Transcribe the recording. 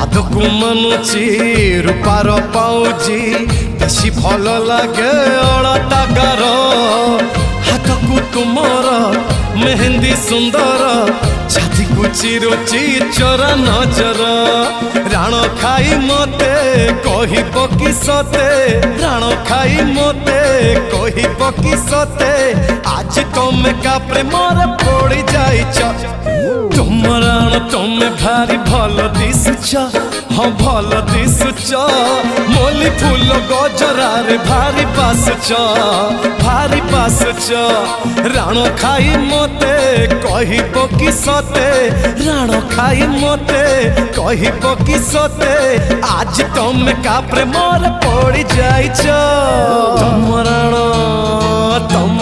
पादकु मानुची रूपार पाउची बेसी भल लागे अळता गार हाथकु तुमर मेहंदी सुंदर छाती को चिरुची चोरा नजर राण खाई मते कहिब कि सते राण खाई मते कहिब कि सते आज तुमे का प्रेम रे पड़ी जाइछ तुम राण तुमे भारी भल दिसुछ हाँ भल दिसुछ मोली फूल गजरा रे भारी पासुछ राण खाई मते कहिब कि सते राण खाई मते कहिब कि सते आज तुमे का प्रेम रे पड़ी जाइछ तुम राण तुम